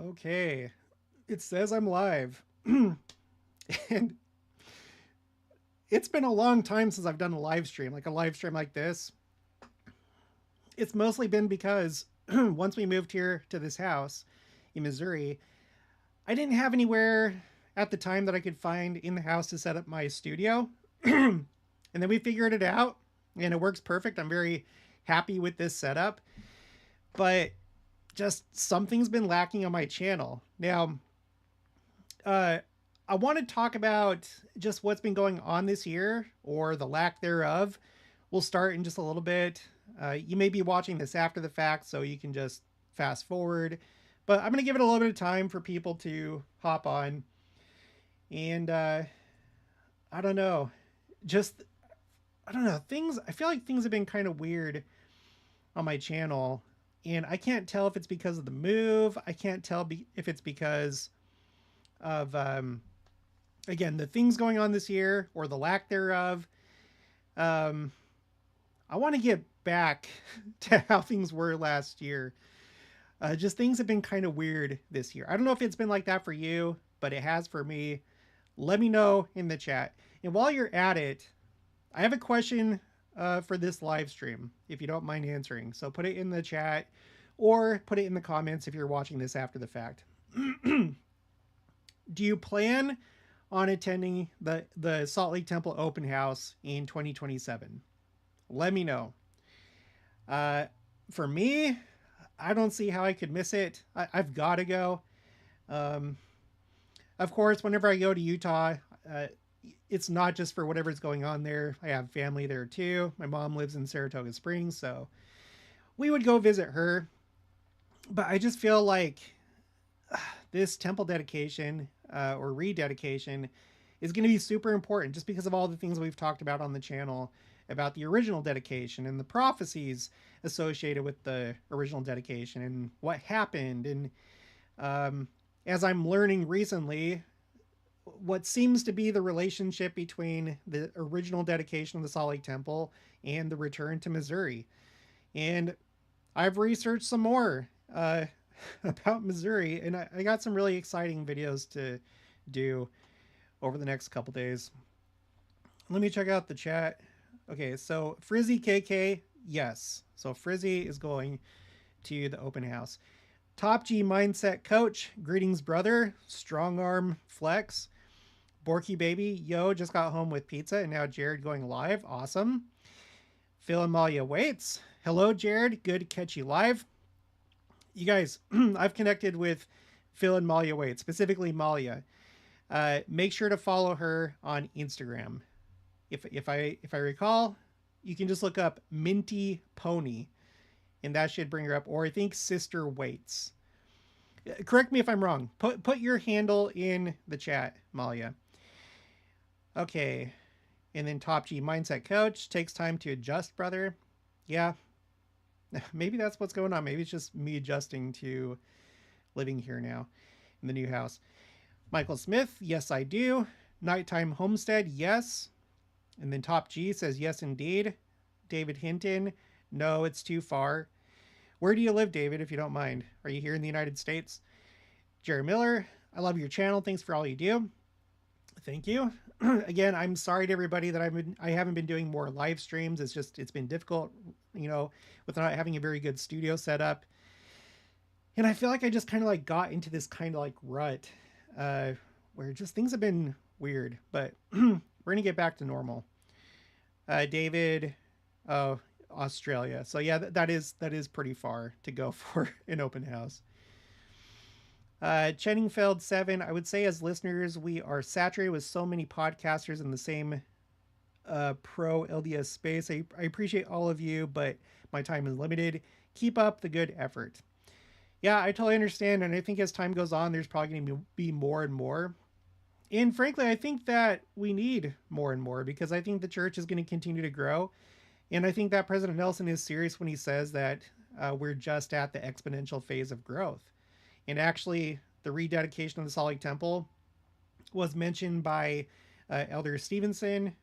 Okay. It says I'm live. And it's been a long time since I've done a live stream, like a live stream like this. It's mostly been because once we moved here to this house in Missouri, I didn't have anywhere at the time that I could find in the house to set up my studio. And then we figured it out and it works perfect. I'm very happy with this setup. But just something's been lacking on my channel. Now, uh, I want to talk about just what's been going on this year or the lack thereof. We'll start in just a little bit. You may be watching this after the fact, so you can just fast forward. But I'm going to give it a little bit of time for people to hop on. And I don't know. Just, I don't know. I feel like things have been kind of weird on my channel. And I can't tell if it's because of the move. I can't tell if it's because of again, the things going on this year or the lack thereof. Um, I want to get back to how things were last year. Just things have been kind of weird this year. I don't know if it's been like that for you, but it has for me. Let me know in the chat. And while you're at it, I have a question for this live stream, if you don't mind answering. So put it in the chat or put it in the comments if you're watching this after the fact. Do you plan on attending the Salt Lake Temple open house in 2027? Let me know. For me, I don't see how I could miss it. I've got to go. Um, of course, whenever I go to Utah, uh, it's not just for whatever's going on there. I have family there too. My mom lives in Saratoga Springs, so we would go visit her. But I just feel like this temple dedication or rededication is going to be super important just because of all the things we've talked about on the channel about the original dedication and the prophecies associated with the original dedication and what happened. And as I'm learning recently, what seems to be the relationship between the original dedication of the Salt Lake Temple and the return to Missouri. And I've researched some more about Missouri, and I got some really exciting videos to do over the next couple days. Let me check out the chat. Okay, so Frizzy KK, yes. So Frizzy is going to the open house. Top G Mindset Coach, greetings, brother. Strong Arm Flex. Borky Baby, yo, just got home with pizza, and now Jared going live. Awesome. Phil and Malia waits. Hello, Jared. Good to catch you live. You guys, I've connected with Phil and Malia waits, specifically Malia. Make sure to follow her on Instagram. If I recall, you can just look up Minty Pony, and that should bring her up. Or I think Sister Waits. Correct me if I'm wrong. Put your handle in the chat, Malia. Okay, and then Top G Mindset Coach takes time to adjust, brother. Yeah, maybe that's what's going on. Maybe it's just me adjusting to living here now in the new house. Michael Smith, yes, I do. Nighttime Homestead, yes. And then Top G says, yes, indeed. David Hinton, no, it's too far. Where do you live, David, if you don't mind? Are you here in the United States? Jerry Miller, I love your channel. Thanks for all you do. Thank you. Again, I'm sorry to everybody that I haven't been doing more live streams. It's been difficult, with not having a very good studio set up. And I feel like I just kind of like got into this kind of like rut where just things have been weird, but we're going to get back to normal. David, Australia. So yeah, that is pretty far to go for an open house. Chenningfeld 7, I would say as listeners, we are saturated with so many podcasters in the same pro LDS space. I appreciate all of you, but my time is limited. Keep up the good effort. Yeah, I totally understand. And I think as time goes on, there's probably going to be more and more. And frankly, I think that we need more and more because I think the church is going to continue to grow. And I think that President Nelson is serious when he says that we're just at the exponential phase of growth. And actually, the rededication of the Salt Lake Temple was mentioned by Elder Stevenson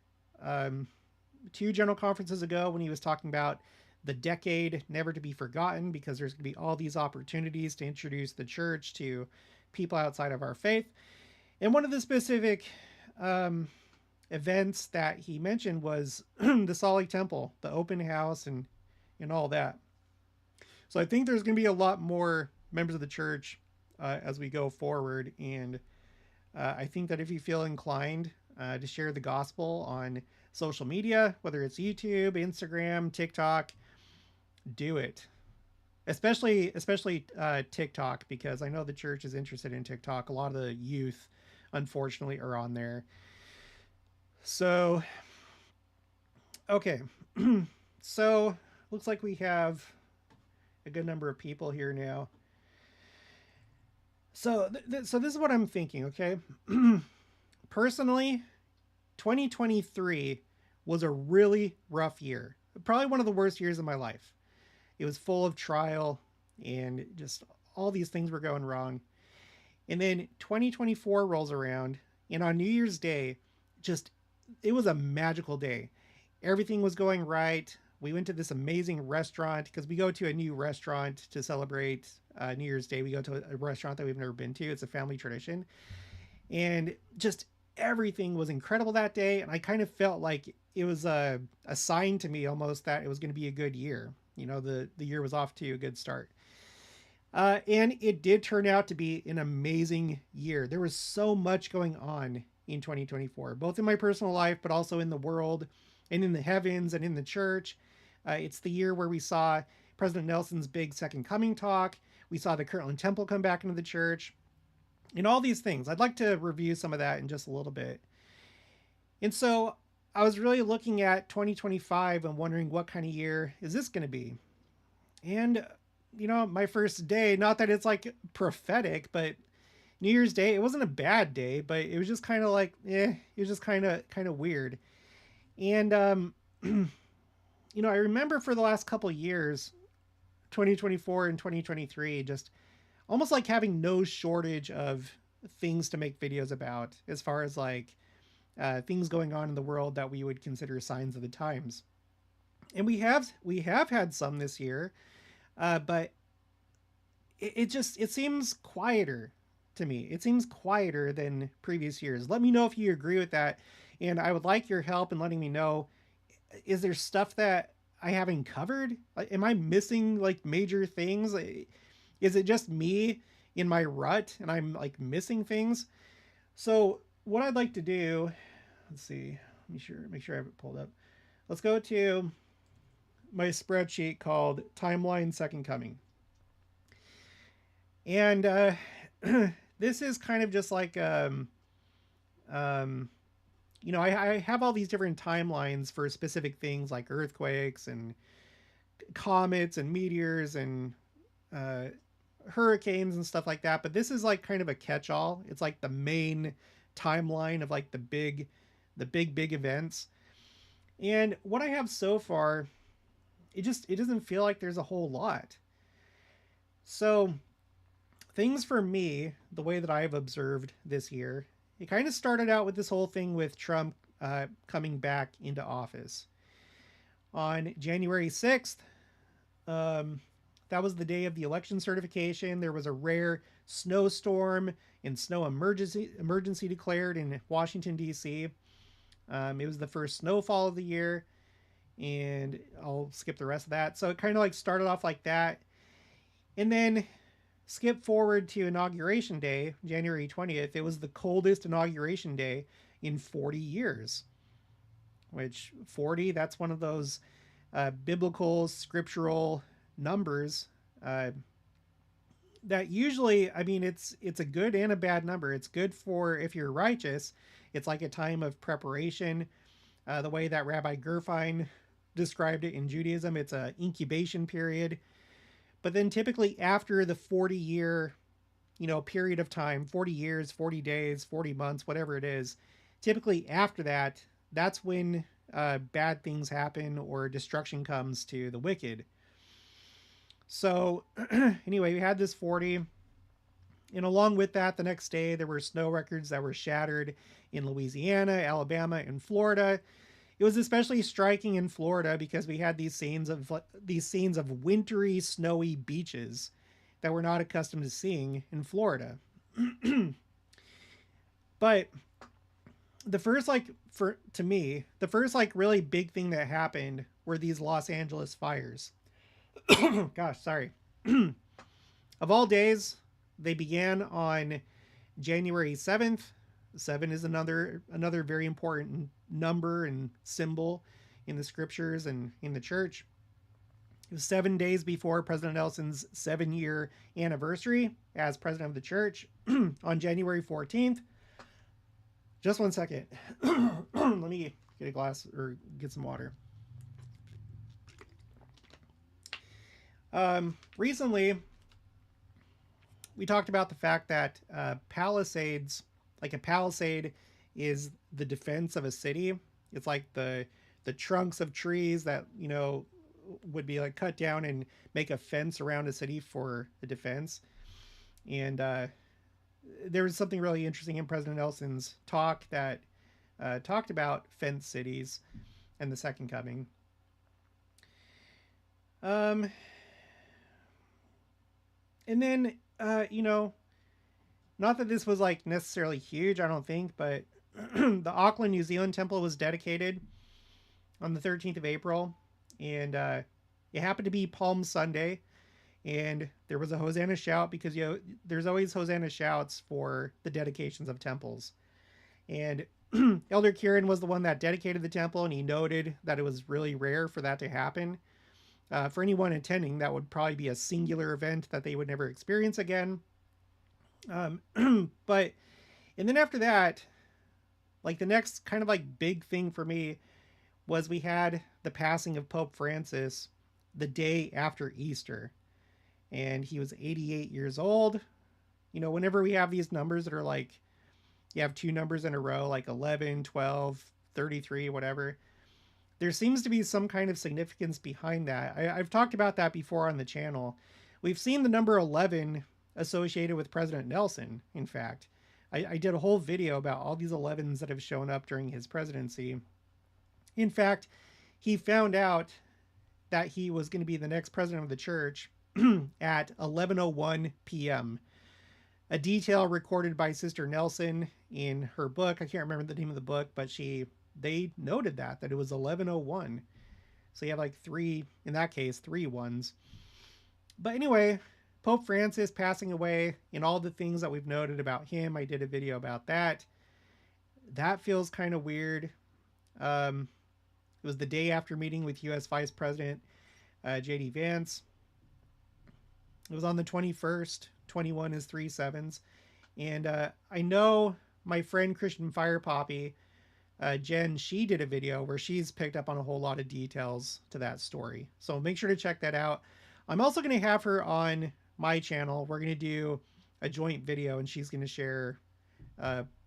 2 general conferences ago when he was talking about the decade never to be forgotten, because there's going to be all these opportunities to introduce the church to people outside of our faith. And one of the specific um, events that he mentioned was the Salt Lake Temple, the open house, and all that. So I think there's going to be a lot more members of the church as we go forward. And I think that if you feel inclined to share the gospel on social media, whether it's YouTube, Instagram, TikTok, do it. Especially TikTok, because I know the church is interested in TikTok. A lot of the youth, unfortunately, are on there. So, okay. So, looks like we have a good number of people here now. So this is what I'm thinking, okay? Personally, 2023 was a really rough year. Probably one of the worst years of my life. It was full of trial and just all these things were going wrong. And then 2024 rolls around, and on New Year's Day, just it was a magical day. Everything was going right. We went to this amazing restaurant, because we go to a new restaurant to celebrate New Year's Day. We go to a restaurant that we've never been to. It's a family tradition. And just everything was incredible that day. And I kind of felt like it was a sign to me almost that it was going to be a good year. You know, the year was off to a good start. And it did turn out to be an amazing year. There was so much going on in 2024, both in my personal life, but also in the world and in the heavens and in the church. It's the year where we saw President Nelson's big second coming talk. We saw the Kirtland Temple come back into the church, and all these things. I'd like to review some of that in just a little bit. And so I was really looking at 2025 and wondering, what kind of year is this going to be? And, you know, my first day, not that it's like prophetic, but New Year's Day, it wasn't a bad day, but it was just kind of like, it was just kind of weird. And, you know, I remember for the last couple years, 2024 and 2023, just almost like having no shortage of things to make videos about, as far as like things going on in the world that we would consider signs of the times. And we have had some this year, but it seems quieter to me. It seems quieter than previous years. Let me know if you agree with that, and I would like your help in letting me know, is there stuff that I haven't covered? Am I missing like major things? Is it just me in my rut and I'm like missing things? So what I'd like to do, let's see, make sure I have it pulled up. Let's go to my spreadsheet called Timeline Second Coming. And this is kind of just like you know, I have all these different timelines for specific things like earthquakes and comets and meteors and hurricanes and stuff like that. But this is like kind of a catch-all. It's like the main timeline of like the big events. And what I have so far, it doesn't feel like there's a whole lot. So things for me, the way that I've observed this year, it kind of started out with this whole thing with Trump coming back into office. On January 6th, that was the day of the election certification. There was a rare snowstorm and snow emergency declared in Washington, D.C. It was the first snowfall of the year, and I'll skip the rest of that. So it kind of like started off like that. And then skip forward to Inauguration Day, January 20th. It was the coldest inauguration day in 40 years. Which 40, that's one of those biblical, scriptural numbers that usually, I mean, it's a good and a bad number. It's good for if you're righteous. It's like a time of preparation. The way that Rabbi Gerfine described it in Judaism, it's an incubation period. But then typically after the 40-year, you know, period of time, 40 years, 40 days, 40 months, whatever it is, typically after that, that's when bad things happen or destruction comes to the wicked. So anyway, we had this 40. And along with that, the next day, there were snow records that were shattered in Louisiana, Alabama, and Florida. It was especially striking in Florida because we had these scenes of wintry, snowy beaches that we're not accustomed to seeing in Florida. But the first like for to me, the first like really big thing that happened were these Los Angeles fires. Gosh, sorry. Of all days, they began on January 7th. 7 is another very important number and symbol in the scriptures and in the church. It was 7 days before President Nelson's 7-year anniversary as president of the church on January 14th. Just one second. Let me get a glass or get some water. Recently, we talked about the fact that palisades, like a palisade, is the defense of a city. It's like the trunks of trees that would be like cut down and make a fence around a city for the defense. And there was something really interesting in President Nelson's talk that talked about fence cities and the Second Coming. And then not that this was like necessarily huge, I don't think, but the Auckland, New Zealand temple was dedicated on the 13th of April, and it happened to be Palm Sunday, and there was a Hosanna shout because there's always Hosanna shouts for the dedications of temples. And Elder Kieran was the one that dedicated the temple, and he noted that it was really rare for that to happen. For anyone attending, that would probably be a singular event that they would never experience again. But, and then after that, like the next kind of like big thing for me was we had the passing of Pope Francis the day after Easter. And he was 88 years old. Whenever we have these numbers that are like, you have two numbers in a row, like 11, 12, 33, whatever, there seems to be some kind of significance behind that. I've talked about that before on the channel. We've seen the number 11 associated with President Nelson, in fact. I did a whole video about all these 11s that have shown up during his presidency. In fact, he found out that he was going to be the next president of the church at 11:01 p.m. A detail recorded by Sister Nelson in her book. I can't remember the name of the book, but they noted that it was 11:01. So you have like three ones. But anyway, Pope Francis passing away and all the things that we've noted about him. I did a video about that. That feels kind of weird. It was the day after meeting with U.S. Vice President J.D. Vance. It was on the 21st. 21 is 3 sevens. And I know my friend Christian Fire Poppy, Jen, she did a video where she's picked up on a whole lot of details to that story. So make sure to check that out. I'm also going to have her on my channel. We're going to do a joint video, and she's going to share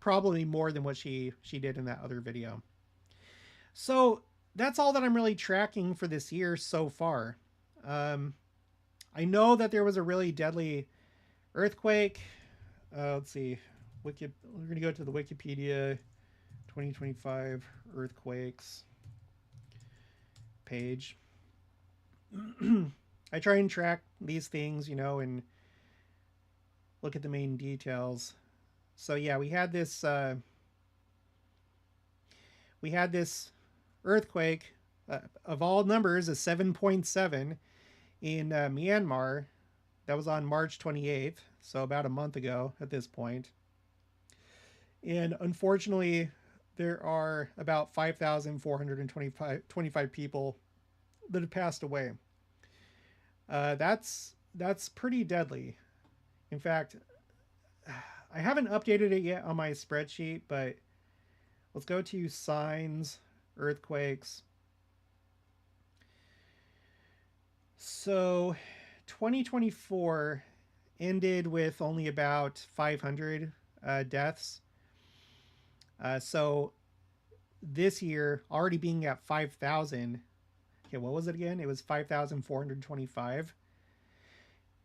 probably more than what she did in that other video. So that's all that I'm really tracking for this year so far. I know that there was a really deadly earthquake. Let's see. We're going to go to the Wikipedia 2025 earthquakes page. I try and track these things, and look at the main details. So yeah, we had this earthquake, of all numbers, a 7.7 in Myanmar. That was on March 28th, so about a month ago at this point. And unfortunately, there are about 5,425 people that have passed away. That's pretty deadly. In fact, I haven't updated it yet on my spreadsheet, but let's go to signs, earthquakes. So 2024 ended with only about 500 deaths. So this year, already being at 5,000. Okay, what was it again? It was 5,425.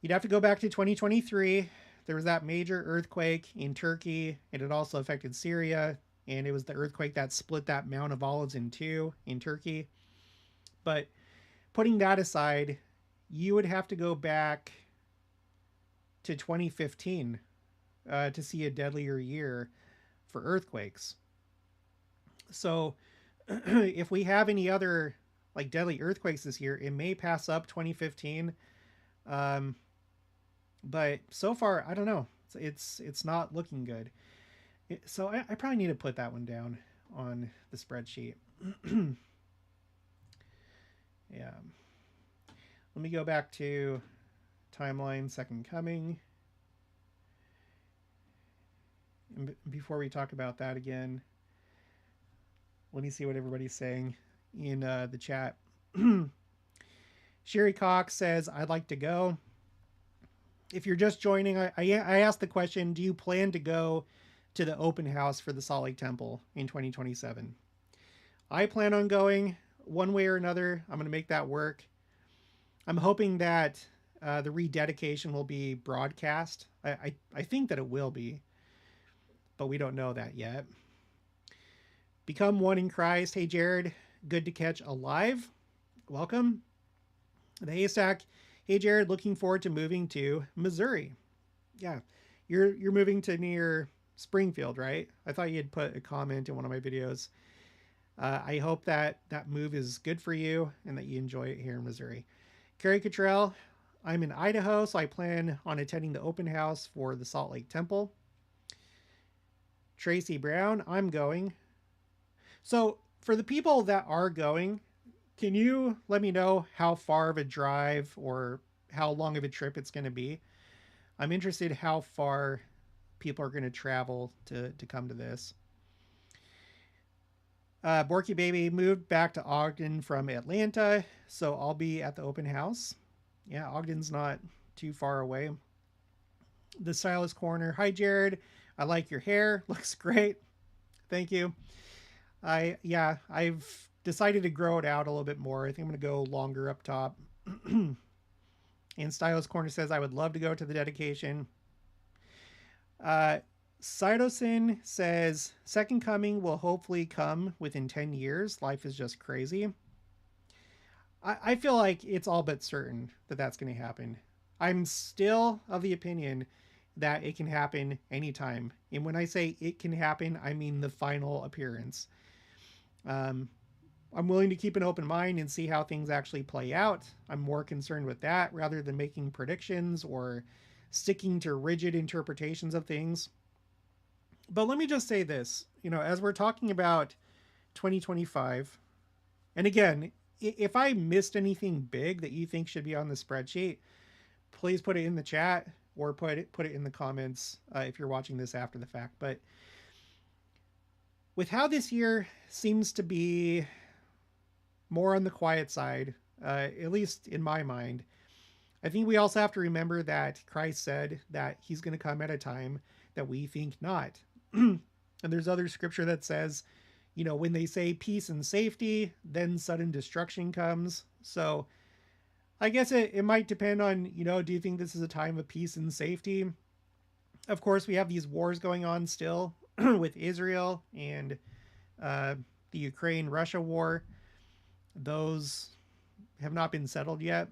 You'd have to go back to 2023. There was that major earthquake in Turkey, and it also affected Syria. and it was the earthquake that split that Mount of Olives in two in Turkey. But putting that aside, you would have to go back to 2015 to see a deadlier year for earthquakes. So if we have any other like deadly earthquakes this year, it may pass up 2015. Um, but so far, I don't know. It's not looking good. So I probably need to put that one down on the spreadsheet. Yeah. Let me go back to timeline second coming. And before we talk about that again, let me see what everybody's saying in the chat. Sherry Cox says, I'd like to go. If you're just joining, I asked the question, do you plan to go to the open house for the Salt Lake Temple in 2027? I plan on going one way or another. I'm going to make that work. I'm hoping that the rededication will be broadcast. I think that it will be, but we don't know that yet. Become one in Christ. Hey, Jared, good to catch alive. Welcome. The Haystack. Hey, Jared, looking forward to moving to Missouri. Yeah, you're moving to near Springfield, right? I thought you had put a comment in one of my videos. I hope that that move is good for you and that you enjoy it here in Missouri. Carrie Cottrell, I'm in Idaho, so I plan on attending the open house for the Salt Lake Temple. Tracy Brown, I'm going. So for the people that are going, can you let me know how far of a drive or how long of a trip it's going to be? I'm interested how far people are going to travel to come to this. Borky Baby moved back to Ogden from Atlanta, so I'll be at the open house. Yeah, Ogden's not too far away. The Stylist Corner. Hi, Jared. I like your hair. Looks great. Thank you. I've decided to grow it out a little bit more. I think I'm going to go longer up top. And Stylist Corner says, I would love to go to the dedication. Cytosin says, Second Coming will hopefully come within 10 years. Life is just crazy. I feel like it's all but certain that that's going to happen. I'm still of the opinion that it can happen anytime. And when I say it can happen, I mean the final appearance. I'm willing to keep an open mind and see how things actually play out. I'm more concerned with that rather than making predictions or sticking to rigid interpretations of things. But let me just say this, as we're talking about 2025, and again, if I missed anything big that you think should be on the spreadsheet, please put it in the chat or put it in the comments if you're watching this after the fact. But with how this year seems to be more on the quiet side, at least in my mind, I think we also have to remember that Christ said that he's going to come at a time that we think not. And there's other scripture that says, when they say peace and safety, then sudden destruction comes. So I guess it might depend on, do you think this is a time of peace and safety? Of course, we have these wars going on still with Israel and the Ukraine-Russia war. Those have not been settled yet.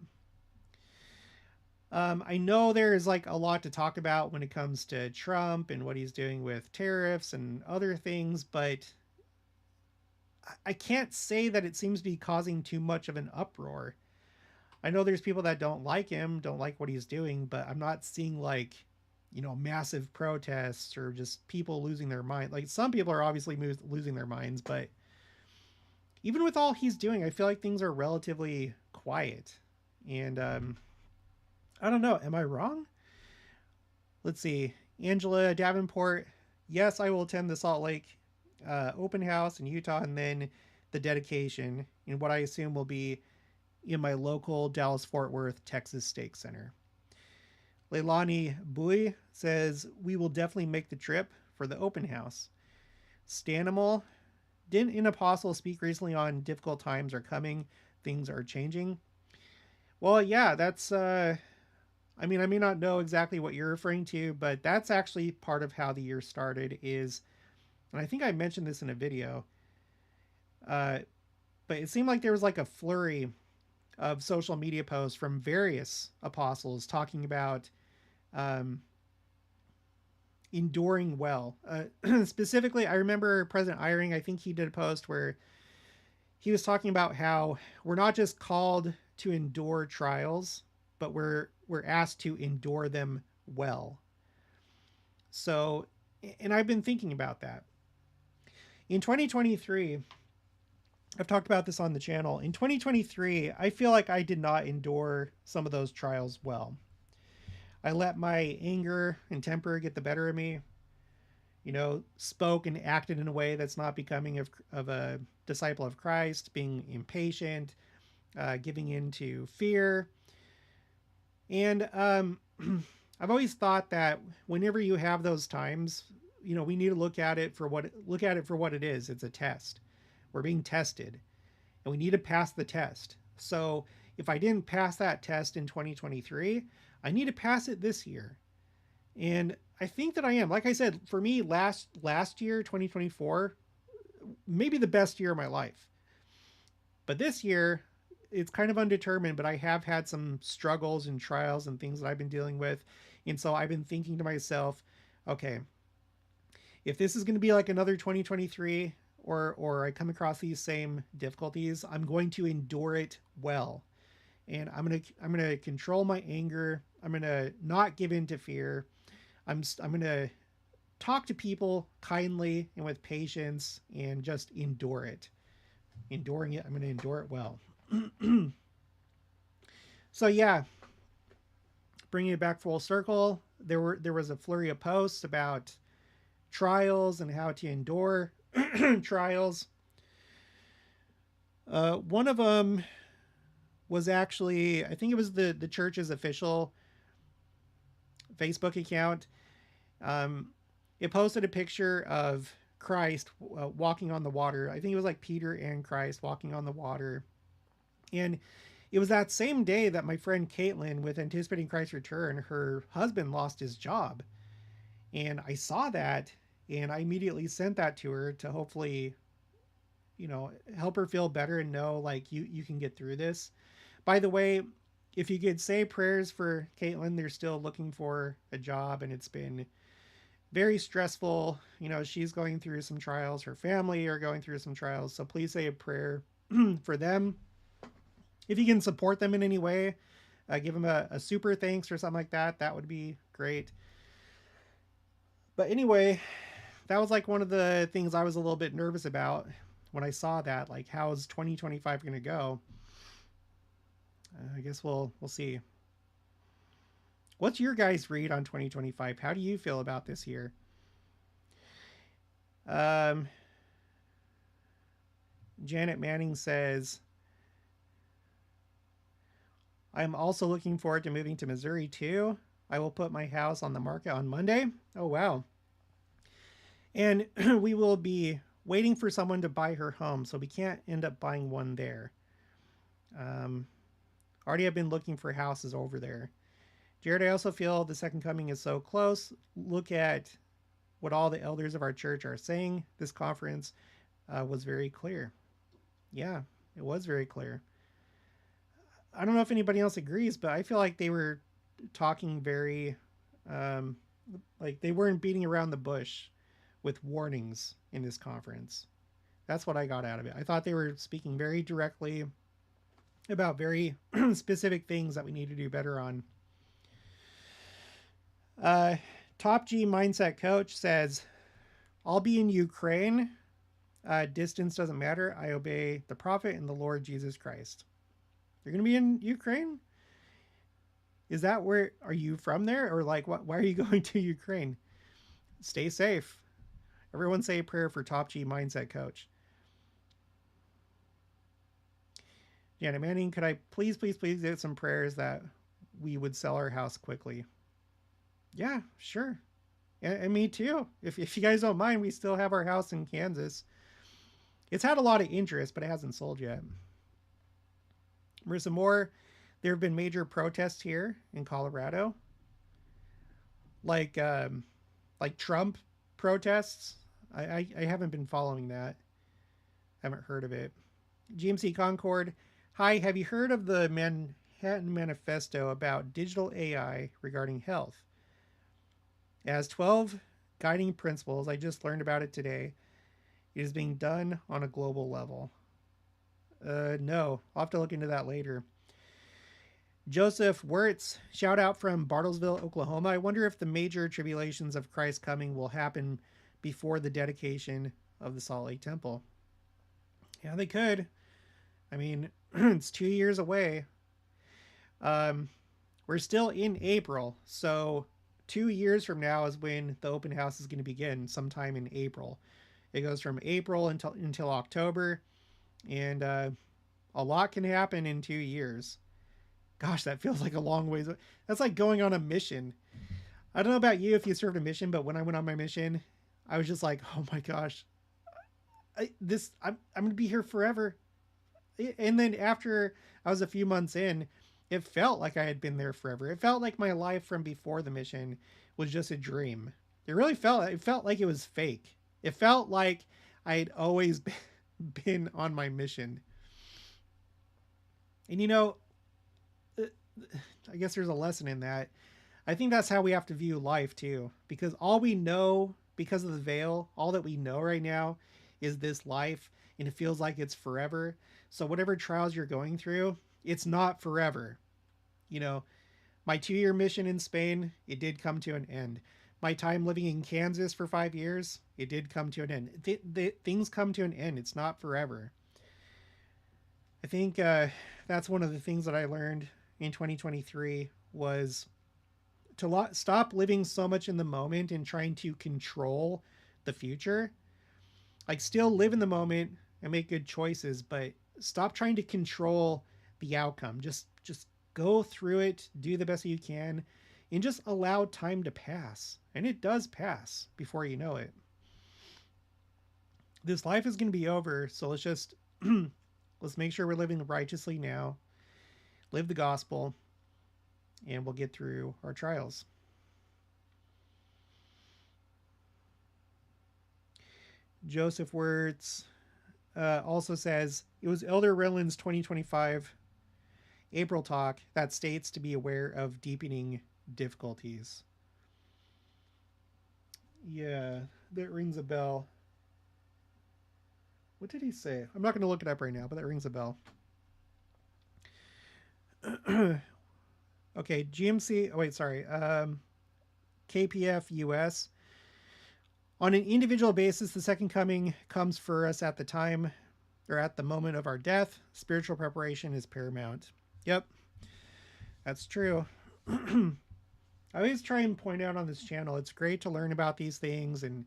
I know there is like a lot to talk about when it comes to Trump and what he's doing with tariffs and other things, but I can't say that it seems to be causing too much of an uproar. I know there's people that don't like him, don't like what he's doing, but I'm not seeing like, massive protests or just people losing their mind. Like some people are obviously losing their minds, but even with all he's doing, I feel like things are relatively quiet. And I don't know. Am I wrong? Let's see. Angela Davenport. Yes, I will attend the Salt Lake open house in Utah and then the dedication in what I assume will be in my local Dallas-Fort Worth, Texas Stake Center. Leilani Bui says, we will definitely make the trip for the open house. Stanimal. Didn't an apostle speak recently on difficult times are coming, things are changing? Well, yeah, that's... I may not know exactly what you're referring to, but that's actually part of how the year started is and I think I mentioned this in a video, uh, but it seemed like there was like a flurry of social media posts from various apostles talking about um, enduring well. Specifically, I remember President Eyring, I think he did a post where he was talking about how we're not just called to endure trials, but we're asked to endure them well. So, and I've been thinking about that. In 2023, I've talked about this on the channel. In 2023, I feel like I did not endure some of those trials well. I let my anger and temper get the better of me, spoke and acted in a way that's not becoming of a disciple of Christ, being impatient, giving in to fear. And I've always thought that whenever you have those times, we need to look at it for what it is. It's a test. We're being tested, and we need to pass the test. So if I didn't pass that test in 2023, I need to pass it this year. And I think that I am. Like I said, for me, last year, 2024, maybe the best year of my life. But this year, it's kind of undetermined, but I have had some struggles and trials and things that I've been dealing with. And so I've been thinking to myself, okay, if this is going to be like another 2023, or I come across these same difficulties, I'm going to endure it well. And I'm going to control my anger. I'm going to not give in to fear. I'm going to talk to people kindly and with patience and just endure it. Enduring it, I'm going to endure it well. So yeah, bringing it back full circle, there was a flurry of posts about trials and how to endure trials. One of them was actually, I think it was the church's official Facebook account. It posted a picture of Christ walking on the water. I think it was like Peter and Christ walking on the water. And it was that same day that my friend Caitlin, with Anticipating Christ's Return, her husband lost his job. And I saw that, and I immediately sent that to her to hopefully, help her feel better and know, like, you can get through this. By the way, if you could say prayers for Caitlin, they're still looking for a job, and it's been very stressful. She's going through some trials. Her family are going through some trials. So please say a prayer for them. If you can support them in any way, give them a super thanks or something like that. That would be great. But anyway, that was like one of the things I was a little bit nervous about when I saw that. Like, how's 2025 going to go? I guess we'll see. What's your guys' read on 2025? How do you feel about this year? Janet Manning says, I'm also looking forward to moving to Missouri too. I will put my house on the market on Monday. Oh, wow. And we will be waiting for someone to buy her home, so we can't end up buying one there. Already I've been looking for houses over there. Jared, I also feel the second coming is so close. Look at what all the elders of our church are saying. This conference was very clear. Yeah, it was very clear. I don't know if anybody else agrees, but I feel like they were talking very, like they weren't beating around the bush with warnings in this conference. That's what I got out of it. I thought they were speaking very directly about very specific things that we need to do better on. Top G Mindset Coach says, I'll be in Ukraine. Distance doesn't matter. I obey the prophet and the Lord Jesus Christ. You're going to be in Ukraine? Is that where, are you from there? Or like, why are you going to Ukraine? Stay safe. Everyone say a prayer for Top G Mindset Coach. Janet Manning, could I please get some prayers that we would sell our house quickly? Yeah, sure. And me too. If you guys don't mind, we still have our house in Kansas. It's had a lot of interest, but it hasn't sold yet. Marissa Moore, there have been major protests here in Colorado. Like Trump protests. I haven't been following that. Haven't heard of it. GMC Concord. Hi, have you heard of the Manhattan Manifesto about digital AI regarding health? It has 12 guiding principles. I just learned about it today. It is being done on a global level. No, I'll have to look into that later. Joseph Wirtz, shout out from Bartlesville, Oklahoma. I wonder if the major tribulations of Christ's coming will happen before the dedication of the Salt Lake Temple. Yeah, they could. I mean, it's 2 years away. We're still in April, so 2 years from now is when the open house is going to begin, sometime in April. It goes from April until October, and a lot can happen in 2 years. Gosh, that feels like a long ways. That's like going on a mission. I don't know about you if you served a mission, but when I went on my mission, I was just like, oh my gosh, I'm going to be here forever. And then after I was a few months in, it felt like I had been there forever. It felt like my life from before the mission was just a dream. It felt like it was fake. It felt like I had always been on my mission. And you know, I guess there's a lesson in that. I think that's how we have to view life too, because all we know, because of the veil, all that we know right now is this life, and it feels like it's forever. So whatever trials you're going through, it's not forever. You know, my 2-year mission in Spain, it did come to an end. My time living in Kansas for 5 years, it did come to an end. Things come to an end. It's not forever. I think that's one of the things that I learned in 2023 was to stop living so much in the moment and trying to control the future. Like, still live in the moment and make good choices, but stop trying to control the outcome. Just go through it, do the best you can, and just allow time to pass. And it does pass before you know it. This life is going to be over, so let's just let's make sure we're living righteously now. Live the gospel, and we'll get through our trials. Joseph Wirtz also says, it was Elder Rillin's 2025 April talk that states to be aware of deepening difficulties. Yeah, that rings a bell. What did he say? I'm not going to look it up right now, but that rings a bell. Okay, GMC. Oh, wait, sorry. KPF US. On an individual basis, the second coming comes for us at the time or at the moment of our death. Spiritual preparation is paramount. Yep, that's true. I always try and point out on this channel, it's great to learn about these things and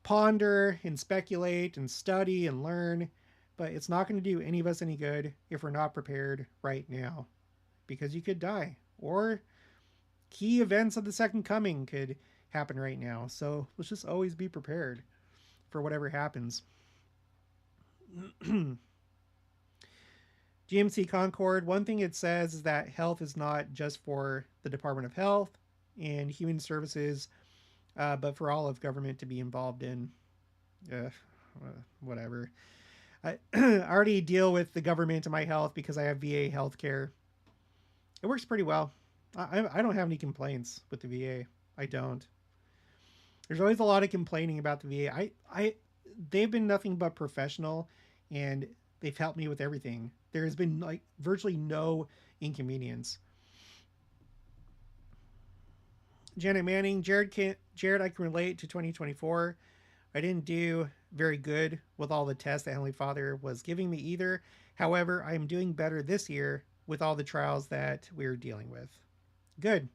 ponder and speculate and study and learn, but it's not going to do any of us any good if we're not prepared right now, because you could die, or key events of the second coming could happen right now. So let's just always be prepared for whatever happens. GMC Concord, one thing it says is that health is not just for the Department of Health and Human Services, but for all of government to be involved in. Whatever. I already deal with the government and my health because I have VA healthcare. It works pretty well. I don't have any complaints with the VA. I don't. There's always a lot of complaining about the VA. They've been nothing but professional, and they've helped me with everything. There has been like virtually no inconvenience. Janet Manning, Jared, I can relate to 2024. I didn't do very good with all the tests the Heavenly Father was giving me either. However, I am doing better this year with all the trials that we're dealing with. Good.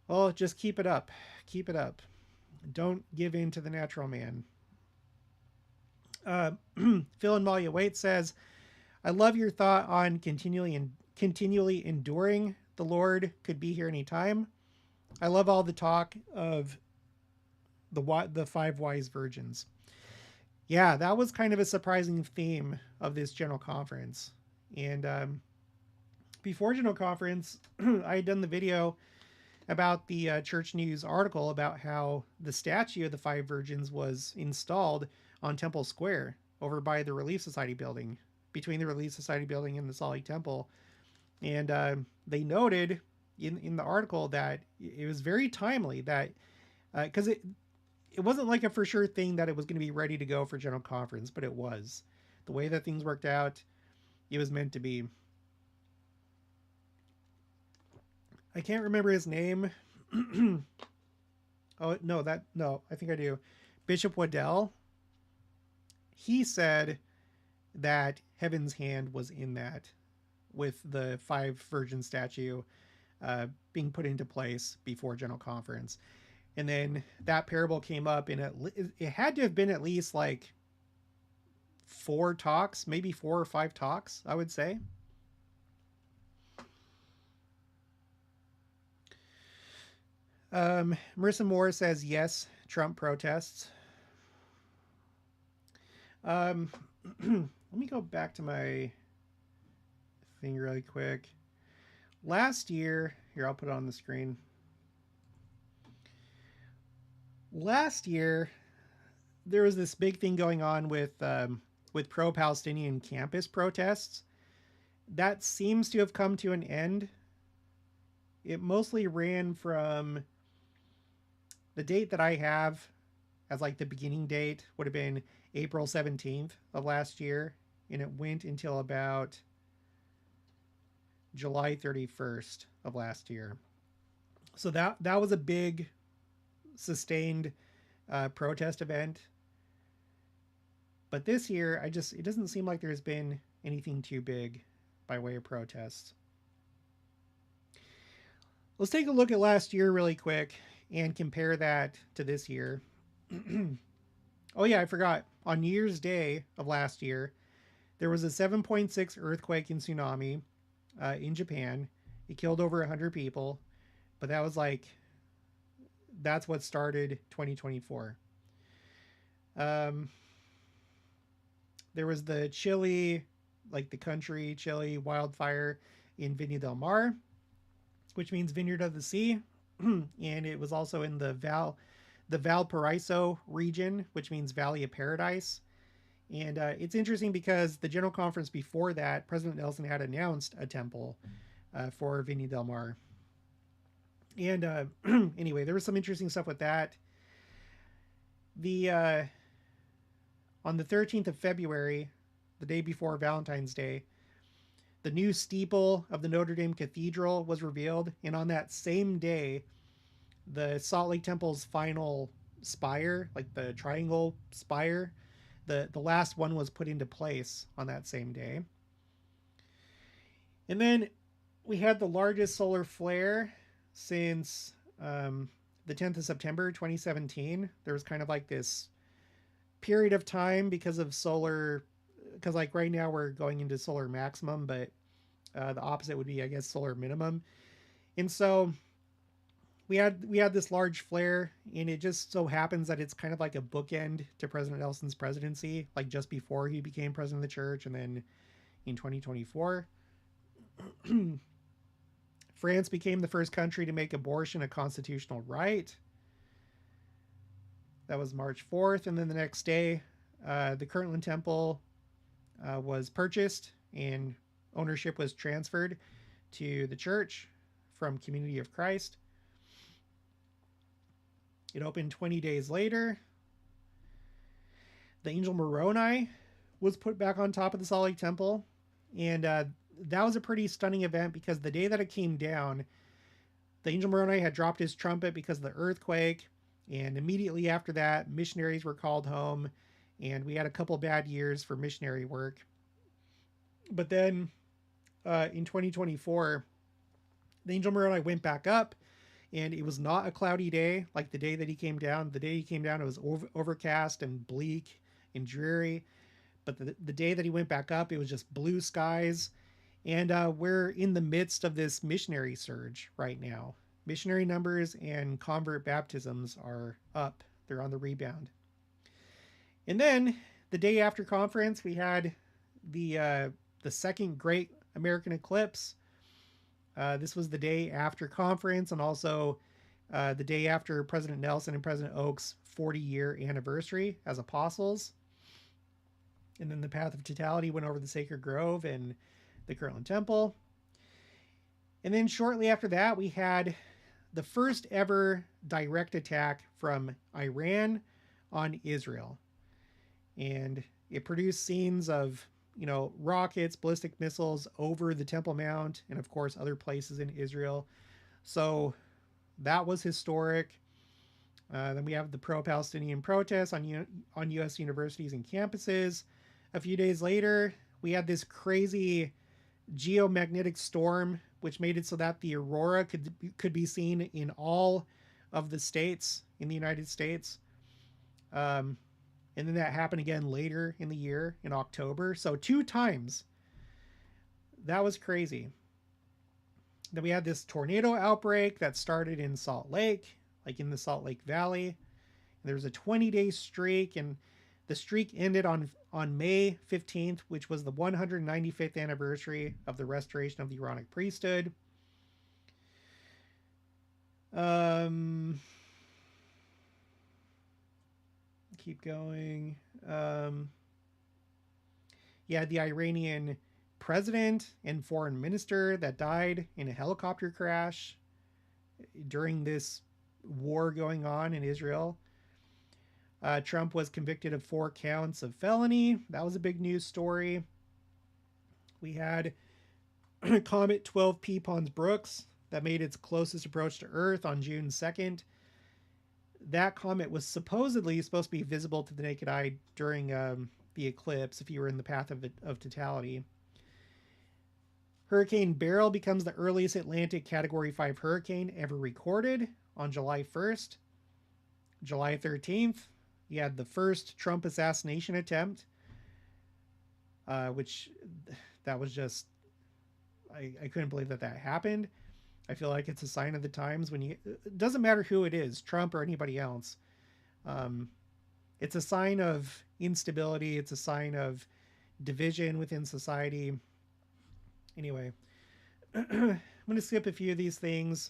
Well, just keep it up. Keep it up. Don't give in to the natural man. Phil and Malia Waite says, I love your thought on continually enduring. The Lord could be here anytime. I love all the talk of the 5 wise virgins. Yeah, that was kind of a surprising theme of this General Conference. And before General Conference, I had done the video about the Church News article about how the statue of the five virgins was installed on Temple Square over by the Relief Society building, between the Relief Society building and the Salt Lake Temple. And they noted in the article that it was very timely that because it wasn't like a for sure thing that it was going to be ready to go for General Conference, but it was. The way that things worked out, it was meant to be. I can't remember his name. Oh no, I think I do. Bishop Waddell. He said that Heaven's hand was in that, with the five virgin statue being put into place before General Conference. And then that parable came up, and it had to have been at least like four talks, maybe 4 or 5 talks, I would say. Marissa Moore says yes, Trump protests. Let me go back to my thing really quick. Last year, here, I'll put it on the screen. Last year, there was this big thing going on with pro-Palestinian campus protests. That seems to have come to an end. It mostly ran from the date that I have as like the beginning date would have been April 17th of last year, and it went until about July 31st of last year. So that was a big sustained protest event. But this year, it doesn't seem like there's been anything too big by way of protests. Let's take a look at last year really quick and compare that to this year. Oh yeah, I forgot. On New Year's Day of last year, there was a 7.6 earthquake and tsunami in Japan. It killed over 100 people, but that's what started 2024. There was the Chile, like the country Chile wildfire in Viña del Mar, which means Vineyard of the Sea. And it was also in the Valparaiso region, which means Valley of Paradise. And it's interesting because the General Conference before that, President Nelson had announced a temple for Viña del Mar. And anyway, there was some interesting stuff with that. On the 13th of February, the day before Valentine's Day, the new steeple of the Notre Dame Cathedral was revealed. And on that same day, the Salt Lake Temple's final spire, like the triangle spire, the last one was put into place on that same day. And then we had the largest solar flare since the 10th of September 2017. There was kind of like this period of time because like right now we're going into solar maximum, but the opposite would be, I guess, solar minimum. And so we had this large flare, and it just so happens that it's kind of like a bookend to President Nelson's presidency, like just before he became president of the church, and then in 2024. France became the first country to make abortion a constitutional right. That was March 4th. And then the next day, the Kirtland Temple was purchased and ownership was transferred to the church from Community of Christ. It opened 20 days later. The angel Moroni was put back on top of the Salt Lake Temple. And that was a pretty stunning event because the day that it came down, the angel Moroni had dropped his trumpet because of the earthquake. And immediately after that, missionaries were called home. And we had a couple bad years for missionary work. But then in 2024, the angel Moroni went back up. And it was not a cloudy day like the day that he came down. The day he came down, it was overcast and bleak and dreary. But the day that he went back up, it was just blue skies. And we're in the midst of this missionary surge right now. Missionary numbers and convert baptisms are up. They're on the rebound. And then the day after conference, we had the second great American eclipse. This was the day after conference, and also the day after President Nelson and President Oak's 40-year anniversary as apostles. And then the path of totality went over the Sacred Grove and the Kirtland Temple. And then shortly after that, we had the first ever direct attack from Iran on Israel. And it produced scenes of, rockets, ballistic missiles over the Temple Mount, and of course other places in Israel. So that was historic. Then we have the pro-Palestinian protests on U.S. universities and campuses. A few days later, we had this crazy geomagnetic storm, which made it so that the aurora could be seen in all of the states in the United States. And then that happened again later in the year in October. So 2 times. That was crazy. Then we had this tornado outbreak that started in Salt Lake, like in the Salt Lake Valley. There was a 20-day streak, and the streak ended on May 15th, which was the 195th anniversary of the restoration of the Aaronic priesthood. Keep going. Yeah, the Iranian president and foreign minister that died in a helicopter crash during this war going on in Israel. Trump was convicted of 4 counts of felony. That was a big news story. We had Comet 12P Pons Brooks that made its closest approach to Earth on June 2nd. That comet was supposedly supposed to be visible to the naked eye during the eclipse if you were in the path of totality. Hurricane Beryl becomes the earliest Atlantic Category 5 hurricane ever recorded on July 1st. July 13th, you had the first Trump assassination attempt, which that was just, I couldn't believe that happened. I feel like it's a sign of the times when it doesn't matter who it is, Trump or anybody else. It's a sign of instability. It's a sign of division within society. Anyway, I'm going to skip a few of these things.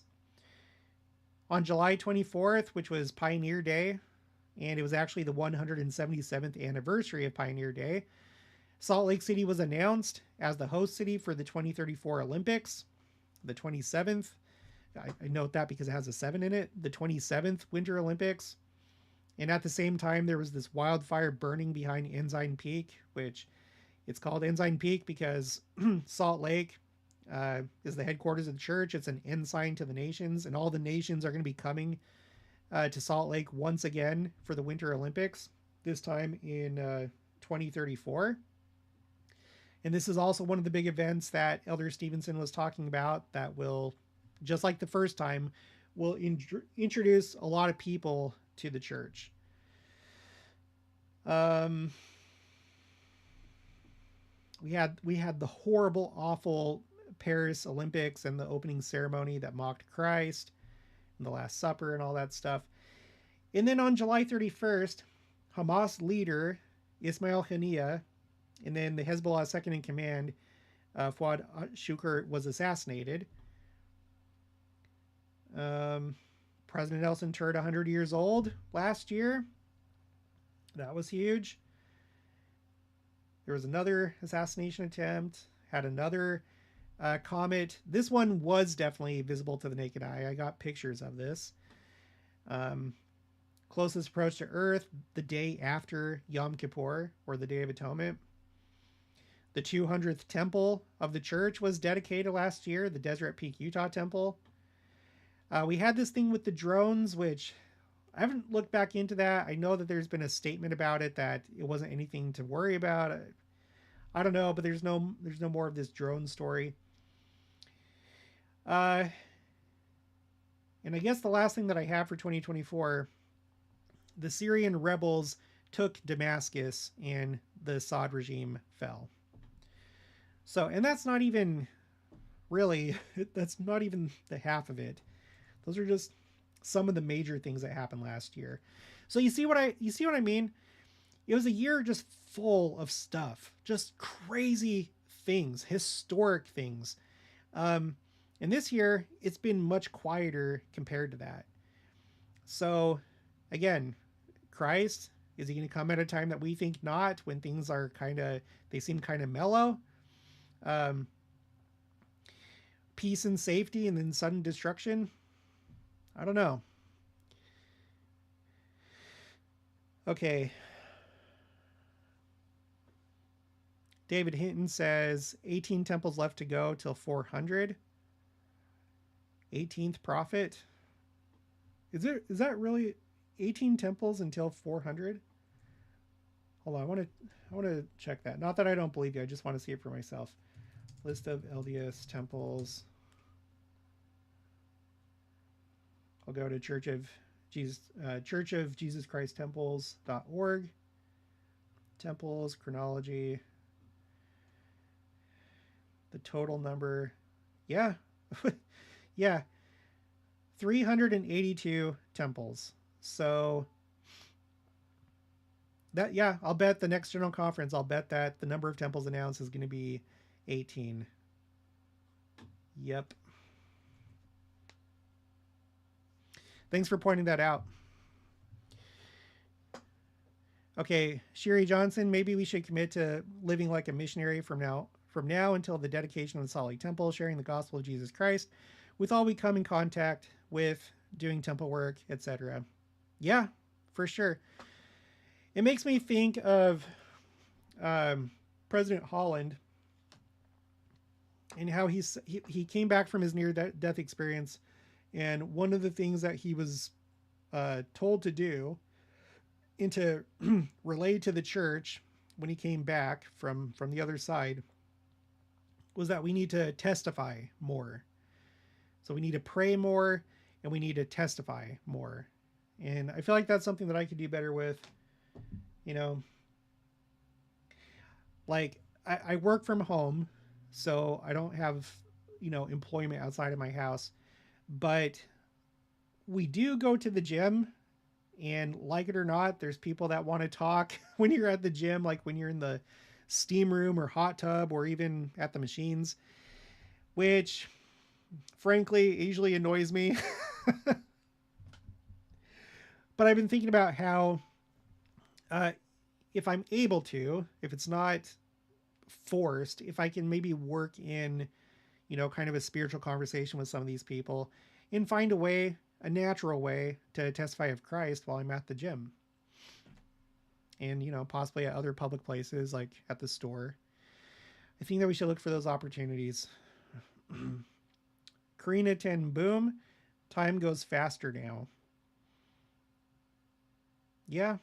On July 24th, which was Pioneer Day, and it was actually the 177th anniversary of Pioneer Day, Salt Lake City was announced as the host city for the 2034 Olympics, the 27th. I note that because it has a 7 in it, the 27th Winter Olympics. And at the same time, there was this wildfire burning behind Ensign Peak, which it's called Ensign Peak because Salt Lake is the headquarters of the church. It's an ensign to the nations, and all the nations are going to be coming to Salt Lake once again for the Winter Olympics, this time in 2034. And this is also one of the big events that Elder Stevenson was talking about that will, just like the first time, will introduce a lot of people to the church. We had the horrible, awful Paris Olympics and the opening ceremony that mocked Christ and the Last Supper and all that stuff. And then on July 31st, Hamas leader Ismail Haniyeh and then the Hezbollah second in command, Fuad Shukr, was assassinated. President Nelson turned 100 years old last year. That was huge. There was another assassination attempt. Had another comet. This one was definitely visible to the naked eye. I got pictures of this. Closest approach to Earth the day after Yom Kippur, or the Day of Atonement. The 200th temple of the church was dedicated last year, the Deseret Peak, Utah temple. We had this thing with the drones, which I haven't looked back into that. I know that there's been a statement about it that it wasn't anything to worry about. I don't know, but there's no more of this drone story. And I guess the last thing that I have for 2024, the Syrian rebels took Damascus and the Assad regime fell. So, and that's not even really, that's not even the half of it. Those are just some of the major things that happened last year. So you see what I mean? It was a year just full of stuff, just crazy things, historic things. And And this year, it's been much quieter compared to that. So, again, Christ, is he going to come at a time that we think not, when things are they seem kind of mellow? Um, Peace and safety and then sudden destruction? I don't know. Okay. David Hinton says 18 temples left to go till 400. 18th prophet. Is that really 18 temples until 400? Hold on, I want to check that. Not that I don't believe you, I just want to see it for myself. List of LDS temples. I'll go to Church of Jesus Christ Temples.org. Temples chronology. The total number, yeah, yeah, 382 temples. So that, yeah, I'll bet the next general conference, I'll bet that the number of temples announced is going to be 18. Yep. Thanks for pointing that out. Okay, Sherry Johnson, maybe we should commit to living like a missionary from now until the dedication of the Salt Lake Temple, sharing the gospel of Jesus Christ with all we come in contact with, doing temple work, etc. Yeah, for sure. It makes me think of President Holland and how he came back from his near-death experience, and one of the things that he was told to do and to relay to the church when he came back from the other side was that we need to testify more. So we need to pray more and we need to testify more. And I feel like that's something that I could do better with. You know, like I work from home, so I don't have, employment outside of my house. But we do go to the gym, and like it or not, there's people that want to talk when you're at the gym, like when you're in the steam room or hot tub or even at the machines, which frankly usually annoys me. But I've been thinking about how if I'm able to, if it's not forced, if I can maybe work in, kind of a spiritual conversation with some of these people and find a natural way to testify of Christ while I'm at the gym. And, possibly at other public places like at the store. I think that we should look for those opportunities. Karina 10 boom. Time goes faster now. Yeah.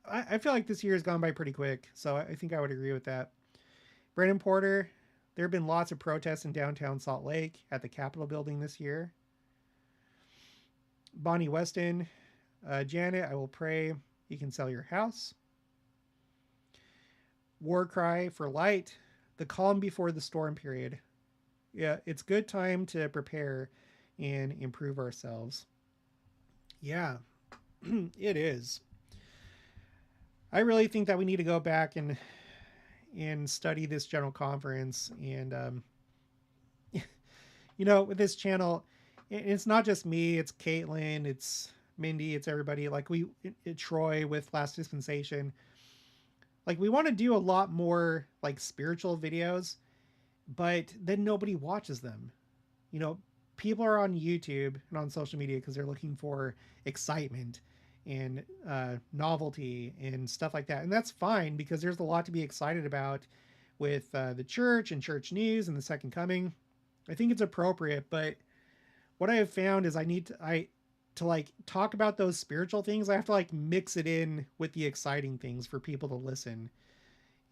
I feel like this year has gone by pretty quick, so I think I would agree with that. Brandon Porter, there have been lots of protests in downtown Salt Lake at the Capitol building this year. Bonnie Weston, Janet, I will pray you can sell your house. War cry for light, the calm before the storm period. Yeah, it's good time to prepare and improve ourselves. Yeah, it is. I really think that we need to go back and study this general conference. And, with this channel, it's not just me, it's Caitlin, it's Mindy, it's everybody. Like Troy with Last Dispensation. Like we want to do a lot more like spiritual videos, but then nobody watches them. People are on YouTube and on social media because they're looking for excitement and novelty and stuff like that. And that's fine because there's a lot to be excited about with the church and church news and the second coming. I think it's appropriate, but what I have found is to like talk about those spiritual things, I have to like mix it in with the exciting things for people to listen.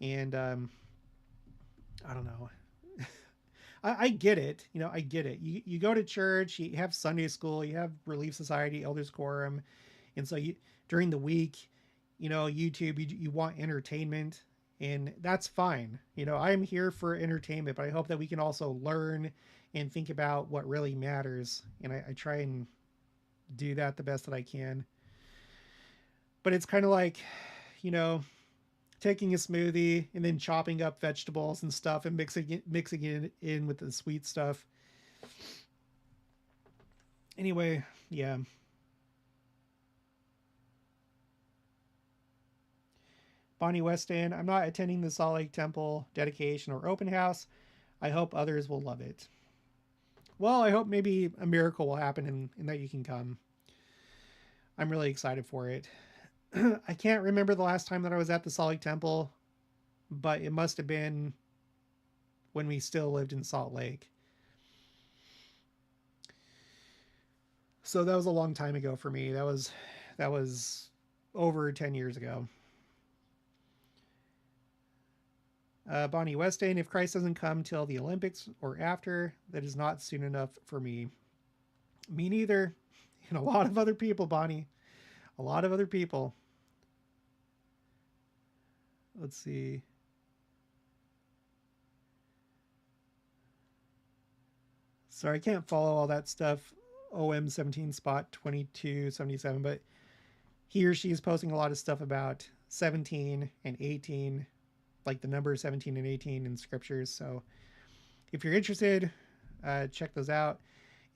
And I don't know. I get it. I get it. You go to church, you have Sunday school, you have Relief Society, Elders Quorum. And so during the week, YouTube, you want entertainment, and that's fine. I'm here for entertainment, but I hope that we can also learn and think about what really matters. And I try and do that the best that I can. But it's kind of like, taking a smoothie and then chopping up vegetables and stuff and mixing it in with the sweet stuff. Anyway, yeah. Bonnie Weston, I'm not attending the Salt Lake Temple dedication or open house. I hope others will love it. Well, I hope maybe a miracle will happen and that you can come. I'm really excited for it. I can't remember the last time that I was at the Salt Lake Temple, but it must have been when we still lived in Salt Lake. So that was a long time ago for me. That was over 10 years ago. Bonnie Weston, if Christ doesn't come till the Olympics or after, that is not soon enough for me. Me neither. And a lot of other people, Bonnie. A lot of other people. Let's see. Sorry, I can't follow all that stuff. OM17 spot 2277, but he or she is posting a lot of stuff about 17 and 18, like the number 17 and 18 in scriptures. So if you're interested, check those out.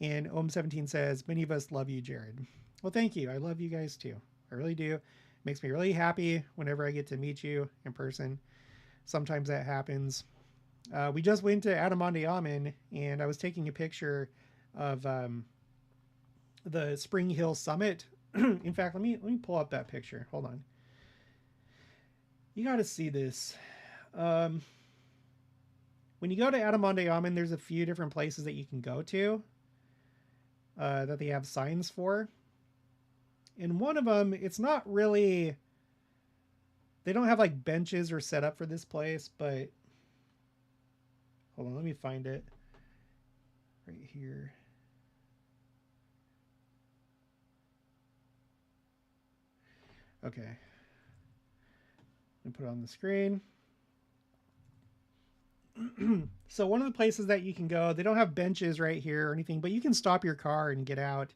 And OM17 says, many of us love you, Jared. Well, thank you. I love you guys too. I really do. It makes me really happy whenever I get to meet you in person. Sometimes that happens. We just went to Adamonte and I was taking a picture of the Spring Hill Summit. In fact, let me pull up that picture. Hold on. You got to see this. When you go to Adamonte, there's a few different places that you can go to that they have signs for. And one of them, it's not really, they don't have like benches or set up for this place, but hold on, let me find it right here. Okay. Let me put it on the screen. So one of the places that you can go, they don't have benches right here or anything, but you can stop your car and get out,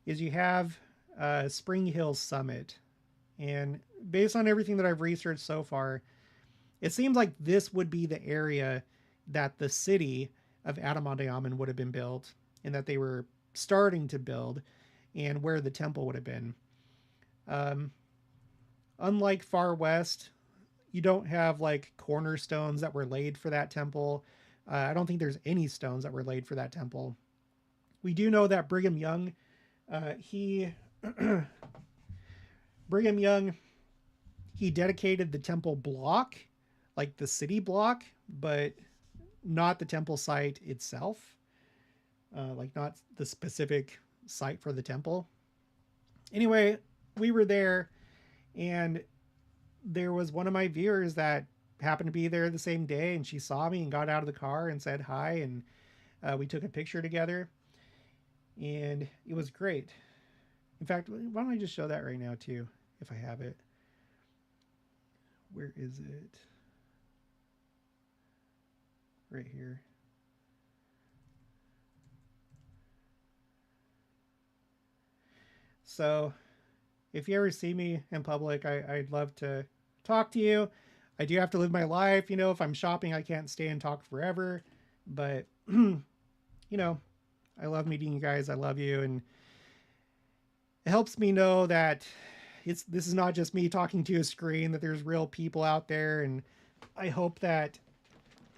is you have Spring Hill Summit. And based on everything that I've researched so far, it seems like this would be the area that the city of Adamonte would have been built and that they were starting to build and where the temple would have been. Unlike Far West, you don't have like cornerstones that were laid for that temple. I don't think there's any stones that were laid for that temple. We do know that Brigham Young, Brigham Young, he dedicated the temple block, like the city block, but not the temple site itself, like not the specific site for the temple. Anyway, we were there, and there was one of my viewers that happened to be there the same day, and she saw me and got out of the car and said hi, and we took a picture together, and it was great. In fact, why don't I just show that right now too, if I have it. Where is it? Right here. So if you ever see me in public, I'd love to talk to you. I do have to live my life. You know, if I'm shopping, I can't stay and talk forever. But, you know, I love meeting you guys. I love you. And it helps me know that this is not just me talking to a screen, that there's real people out there. And I hope that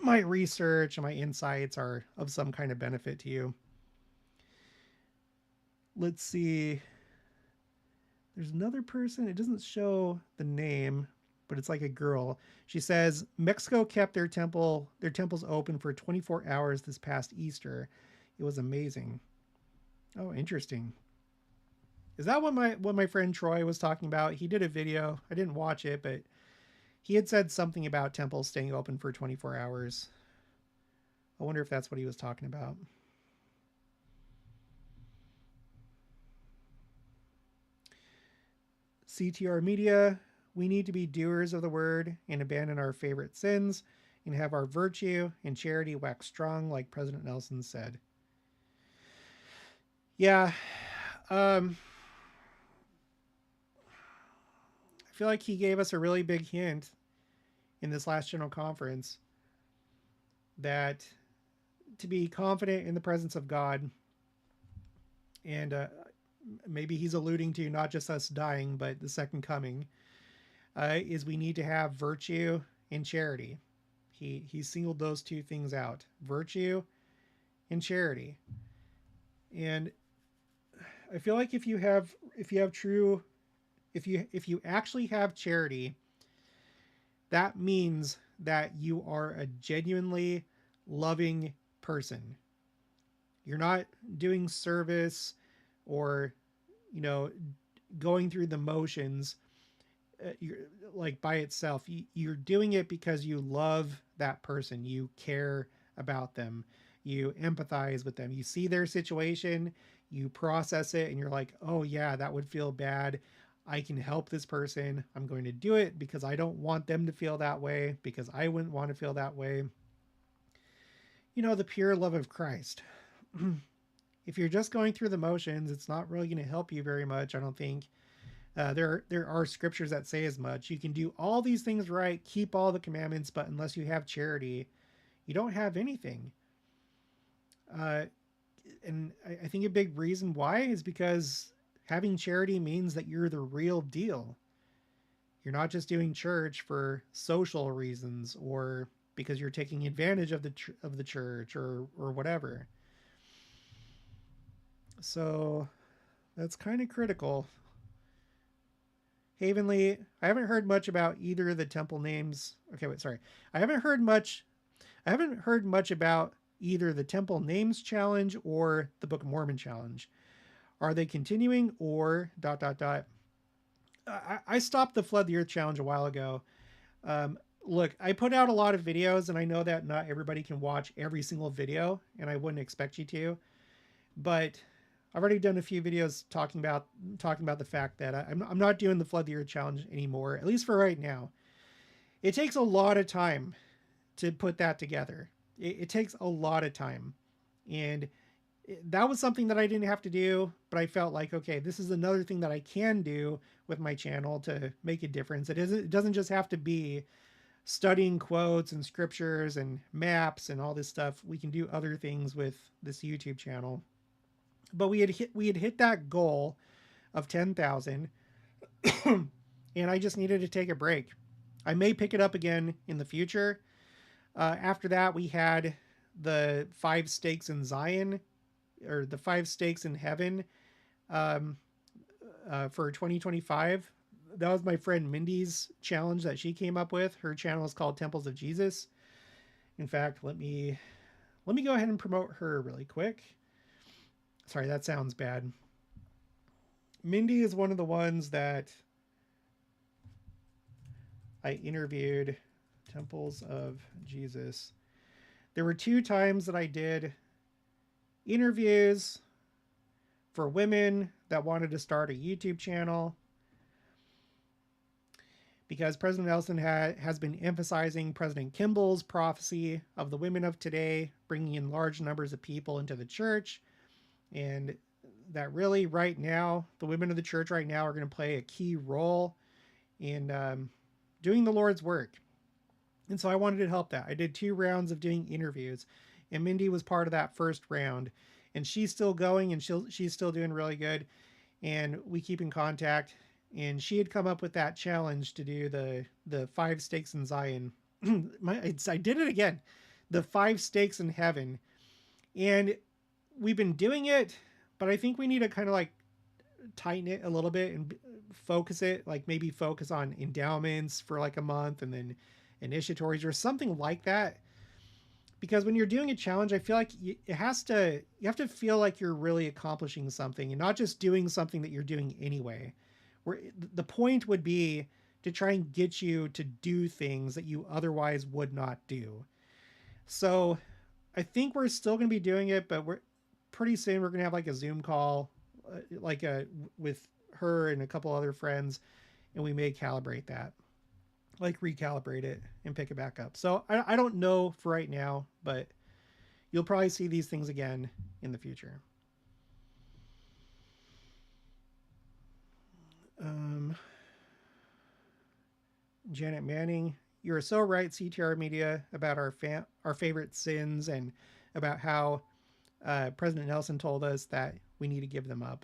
my research and my insights are of some kind of benefit to you. Let's see. There's another person. It doesn't show the name, but it's like a girl. She says Mexico kept their temples open for 24 hours this past Easter. It was amazing. Oh, interesting. Is that what my friend Troy was talking about? He did a video. I didn't watch it, but he had said something about temples staying open for 24 hours. I wonder if that's what he was talking about. CTR Media, we need to be doers of the word and abandon our favorite sins and have our virtue and charity wax strong, like President Nelson said. Yeah. I feel like he gave us a really big hint in this last General Conference that to be confident in the presence of God, and maybe he's alluding to not just us dying, but the second coming, is we need to have virtue and charity. He singled those two things out: virtue and charity. And I feel like if you actually have charity, that means that you are a genuinely loving person. You're not doing service or, you know, going through the motions, you're, like by itself. You're doing it because you love that person. You care about them. You empathize with them. You see their situation, you process it, and you're like, oh, yeah, that would feel bad. I can help this person. I'm going to do it because I don't want them to feel that way, because I wouldn't want to feel that way. You know, the pure love of Christ. If you're just going through the motions, it's not really going to help you very much, I don't think. There are scriptures that say as much. You can do all these things right, keep all the commandments, but unless you have charity, you don't have anything. And I think a big reason why is because having charity means that you're the real deal. You're not just doing church for social reasons or because you're taking advantage of the church or whatever. So that's kind of critical. Havenly, I haven't heard much about either of the temple names. Okay, wait, sorry. I haven't heard much about either the temple names challenge or the Book of Mormon challenge. Are they continuing or ... I stopped the Flood the Earth challenge a while ago. Look, I put out a lot of videos, and I know that not everybody can watch every single video, and I wouldn't expect you to. But I've already done a few videos talking about the fact that I'm not doing the Flood the Earth challenge anymore, at least for right now. It takes a lot of time to put that together. It takes a lot of time, and that was something that I didn't have to do, but I felt like, okay, this is another thing that I can do with my channel to make a difference. It doesn't just have to be studying quotes and scriptures and maps and all this stuff. We can do other things with this YouTube channel. But we had hit that goal of 10,000, and I just needed to take a break. I may pick it up again in the future. After that, we had the 5 stakes in Zion, or the 5 stakes in heaven, for 2025. That was my friend Mindy's challenge that she came up with. Her channel is called Temples of Jesus. In fact, let me go ahead and promote her really quick. Sorry, that sounds bad. Mindy is one of the ones that I interviewed. Temples of Jesus. There were 2 times that I did interviews for women that wanted to start a YouTube channel, because President Nelson has been emphasizing President Kimball's prophecy of the women of today, bringing in large numbers of people into the church, and that really right now, the women of the church right now are going to play a key role in doing the Lord's work. And so I wanted to help that. I did 2 rounds of doing interviews, and Mindy was part of that first round, and she's still going, and she's still doing really good, and we keep in contact. And she had come up with that challenge to do the 5 stakes in Zion. I did it again, the 5 stakes in heaven, and we've been doing it, but I think we need to kind of like tighten it a little bit and focus it, like maybe focus on endowments for like a month, and then initiatories or something like that. Because when you're doing a challenge, I feel like you have to feel like you're really accomplishing something and not just doing something that you're doing anyway. Where the point would be to try and get you to do things that you otherwise would not do. So I think we're still going to be doing it, but pretty soon we're going to have like a Zoom call, with her and a couple other friends, and we may calibrate that, like recalibrate it and pick it back up. So I don't know for right now, but you'll probably see these things again in the future. Janet Manning, you are so right, CTR Media, about our favorite sins, and about how President Nelson told us that we need to give them up.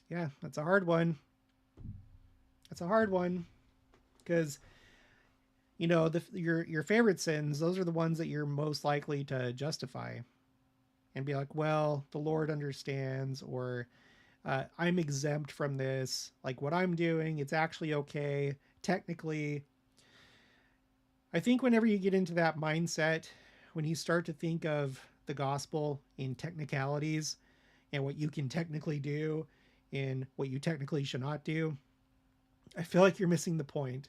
Yeah, that's a hard one. That's a hard one because your favorite sins, those are the ones that you're most likely to justify and be like, well, the Lord understands, or I'm exempt from this. Like what I'm doing, it's actually okay technically. I think whenever you get into that mindset, when you start to think of the gospel in technicalities and what you can technically do and what you technically should not do, I feel like you're missing the point.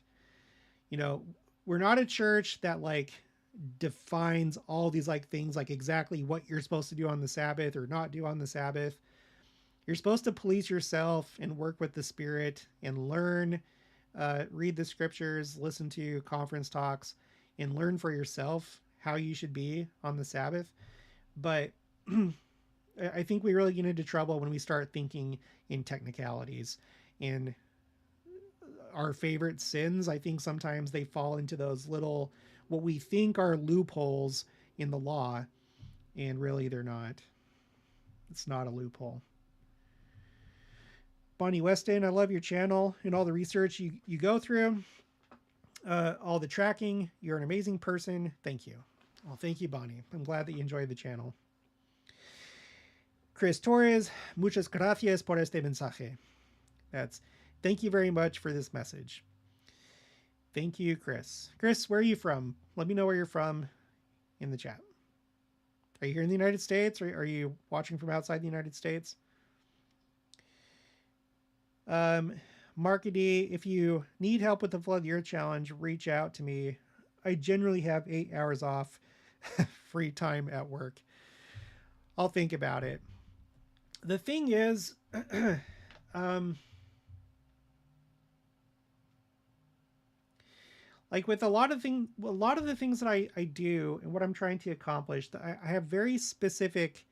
You know, we're not a church that like defines all these like things, like exactly what you're supposed to do on the Sabbath or not do on the Sabbath. You're supposed to police yourself and work with the Spirit and learn, read the scriptures, listen to conference talks, and learn for yourself how you should be on the Sabbath. But I think we really get into trouble when we start thinking in technicalities. And our favorite sins, I think sometimes they fall into those little, what we think are loopholes in the law, and really they're not. It's not a loophole. Bonnie Weston, I love your channel and all the research you go through, all the tracking. You're an amazing person. Thank you. Well, thank you, Bonnie. I'm glad that you enjoyed the channel. Chris Torres, muchas gracias por este mensaje. That's thank you very much for this message. Thank you, Chris. Chris, where are you from? Let me know where you're from in the chat. Are you here in the United States, or are you watching from outside the United States? Markety, if you need help with the Flood the Earth Challenge, reach out to me. I generally have 8 hours off free time at work. I'll think about it. The thing is, like with a lot of the things that I do and what I'm trying to accomplish, I have very specific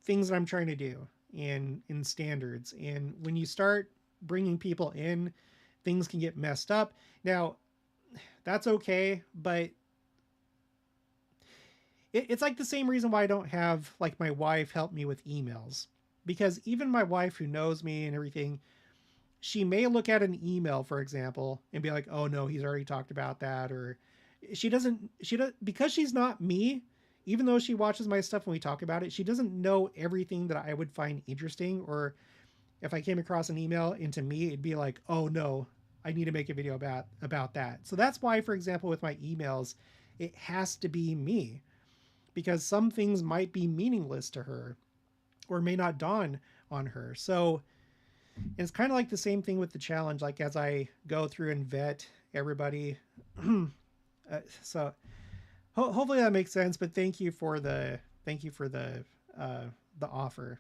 things that I'm trying to do in standards. And when you start bringing people in, things can get messed up. Now, that's okay, but it's like the same reason why I don't have like my wife help me with emails, because even my wife, who knows me and everything, she may look at an email, for example, and be like, oh no, he's already talked about that. Or she doesn't, because she's not me, even though she watches my stuff when we talk about it, she doesn't know everything that I would find interesting. Or if I came across an email into me, it'd be like, oh no, I need to make a video about that. So that's why, for example, with my emails, it has to be me, because some things might be meaningless to her or may not dawn on her. So it's kind of like the same thing with the challenge. Like as I go through and vet everybody, so hopefully that makes sense. But thank you for the offer.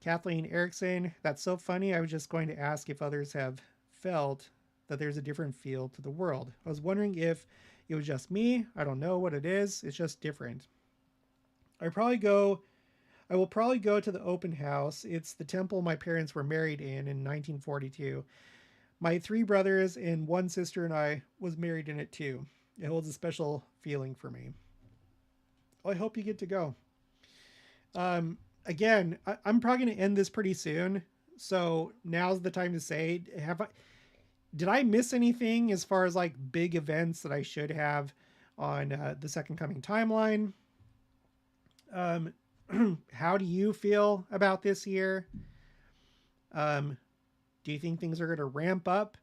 Kathleen Erickson, that's so funny. I was just going to ask if others have felt that there's a different feel to the world. I was wondering if it was just me. I don't know what it is. It's just different. I will probably go to the open house. It's the temple my parents were married in 1942. My 3 brothers and 1 sister and I was married in it too. It holds a special feeling for me. Well, I hope you get to go. Again, I'm probably going to end this pretty soon. So now's the time to say, did I miss anything as far as like big events that I should have on the Second Coming timeline? How do you feel about this year? Do you think things are going to ramp up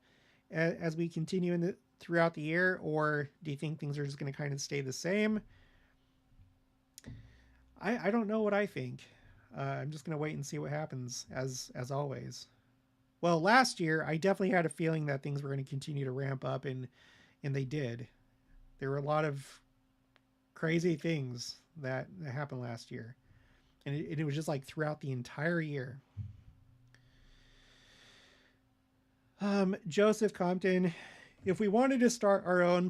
as we continue throughout the year, or do you think things are just going to kind of stay the same? I don't know what I think. I'm just going to wait and see what happens, as always. Well, last year, I definitely had a feeling that things were going to continue to ramp up, and they did. There were a lot of crazy things that happened last year. And it was just like throughout the entire year. Joseph Compton, if we wanted to start our own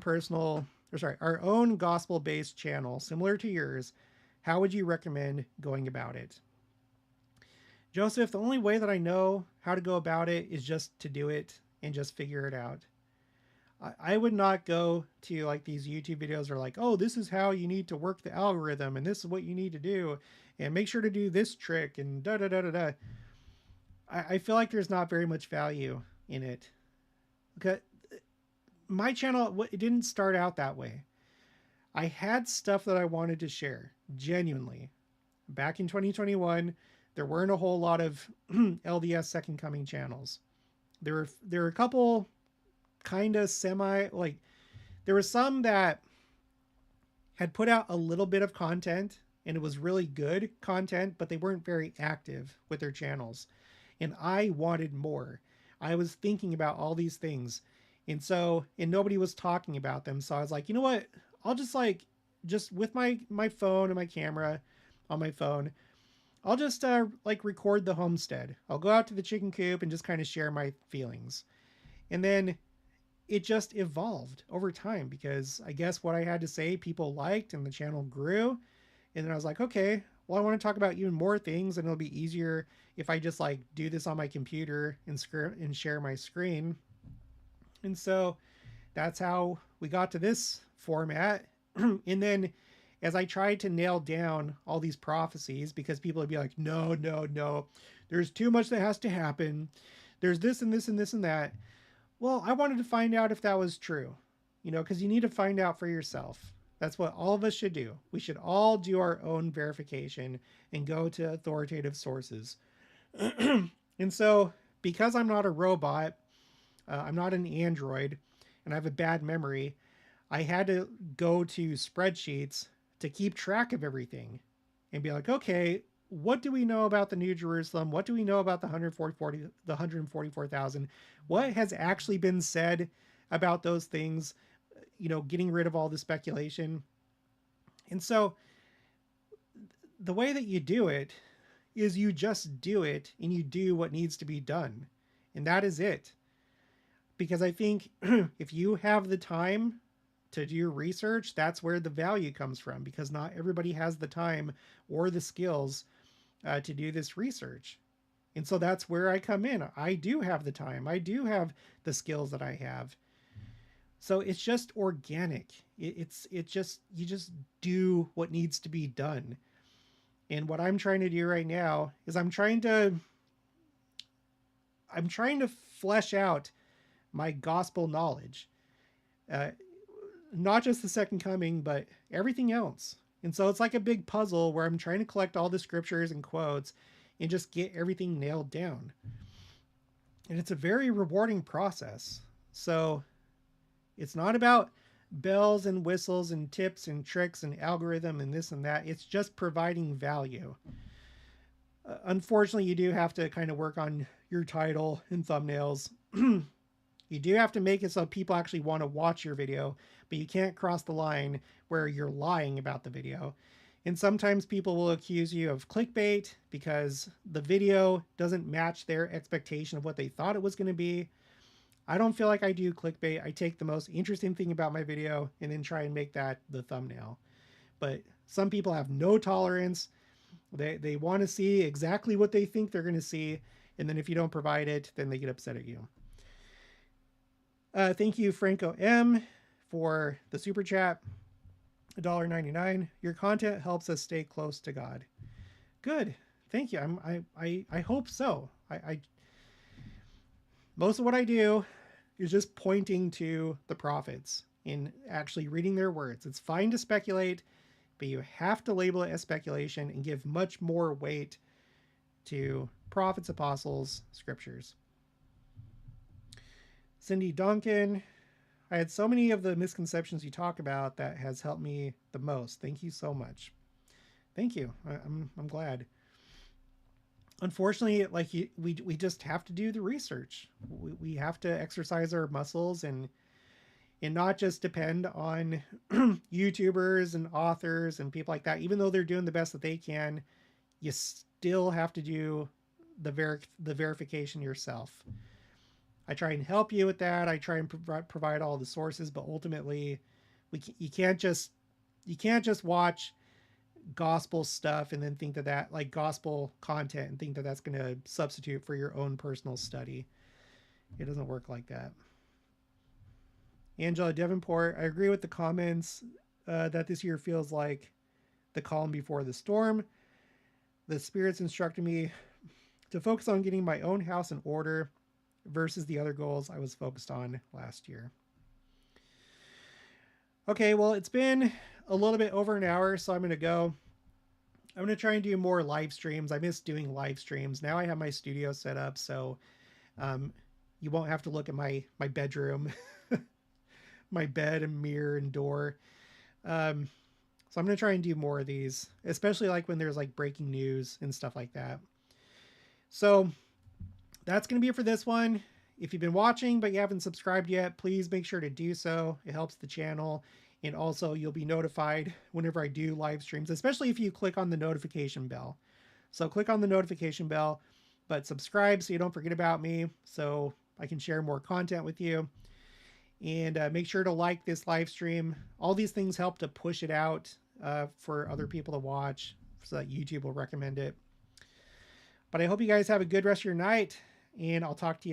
gospel-based channel similar to yours, how would you recommend going about it? Joseph, the only way that I know how to go about it is just to do it and just figure it out. I would not go to like these YouTube videos are like, oh, this is how you need to work the algorithm and this is what you need to do and make sure to do this trick and da da da da da. I feel like there's not very much value in it. Okay, my channel it didn't start out that way. I had stuff that I wanted to share genuinely. Back in 2021, there weren't a whole lot of LDS Second Coming channels. There were a couple kind of semi like there were some that had put out a little bit of content and it was really good content, but they weren't very active with their channels. And I wanted more. I was thinking about all these things. And nobody was talking about them. So I was like, you know what? I'll just with my phone and my camera on my phone, I'll just like record the homestead. I'll go out to the chicken coop and just kind of share my feelings. And then it just evolved over time because I guess what I had to say people liked and the channel grew. And then I was like, okay, well, I want to talk about even more things and it'll be easier if I just like do this on my computer and share my screen. And so that's how we got to this format. And then as I tried to nail down all these prophecies, because people would be like, no, no, no, there's too much that has to happen. There's this and this and this and that. Well, I wanted to find out if that was true, because you need to find out for yourself. That's what all of us should do. We should all do our own verification and go to authoritative sources. And so, because I'm not a robot, I'm not an android, and I have a bad memory, I had to go to spreadsheets to keep track of everything and be like, okay, what do we know about the New Jerusalem? What do we know about the 144,000? What has actually been said about those things? Getting rid of all the speculation. And so the way that you do it is you just do it and you do what needs to be done. And that is it. Because I think if you have the time to do your research, that's where the value comes from, because not everybody has the time or the skills to do this research. And so that's where I come in. I do have the time. I do have the skills that I have. So it's just organic. You just do what needs to be done. And what I'm trying to do right now is I'm trying to flesh out my gospel knowledge. Not just the second coming, but everything else. And so it's like a big puzzle where I'm trying to collect all the scriptures and quotes and just get everything nailed down. And it's a very rewarding process. So it's not about bells and whistles and tips and tricks and algorithm and this and that. It's just providing value. Unfortunately, you do have to kind of work on your title and thumbnails. You do have to make it so people actually want to watch your video, but you can't cross the line where you're lying about the video. And sometimes people will accuse you of clickbait because the video doesn't match their expectation of what they thought it was going to be. I don't feel like I do clickbait. I take the most interesting thing about my video and then try and make that the thumbnail. But some people have no tolerance. They want to see exactly what they think they're going to see. And then if you don't provide it, then they get upset at you. Thank you, Franco M, for the super chat. $1.99. Your content helps us stay close to God. Good. Thank you. I hope so. I most of what I do is just pointing to the prophets and actually reading their words. It's fine to speculate, but you have to label it as speculation and give much more weight to prophets, apostles, scriptures. Cindy Duncan, I had so many of the misconceptions you talk about that has helped me the most. Thank you so much. Thank you. I'm glad. Unfortunately, we just have to do the research. We have to exercise our muscles and not just depend on YouTubers and authors and people like that. Even though they're doing the best that they can, you still have to do the verification yourself. I try and help you with that. I try and provide all the sources, but ultimately, you can't just watch gospel stuff and then think that like gospel content and think that that's going to substitute for your own personal study. It doesn't work like that. Angela Davenport, I agree with the comments that this year feels like the calm before the storm. The Spirit's instructed me to focus on getting my own house in order versus the other goals I was focused on last year. Okay, well, it's been a little bit over an hour, so I'm going to go. I'm going to try and do more live streams. I miss doing live streams. Now I have my studio set up, so you won't have to look at my bedroom, my bed and mirror and door. So I'm going to try and do more of these, especially like when there's like breaking news and stuff like that. So that's going to be it for this one. If you've been watching but you haven't subscribed yet, please make sure to do so. It helps the channel. And also you'll be notified whenever I do live streams, especially if you click on the notification bell. So click on the notification bell, but subscribe so you don't forget about me, so I can share more content with you. And make sure to like this live stream. All these things help to push it out for other people to watch so that YouTube will recommend it. But I hope you guys have a good rest of your night, and I'll talk to you later.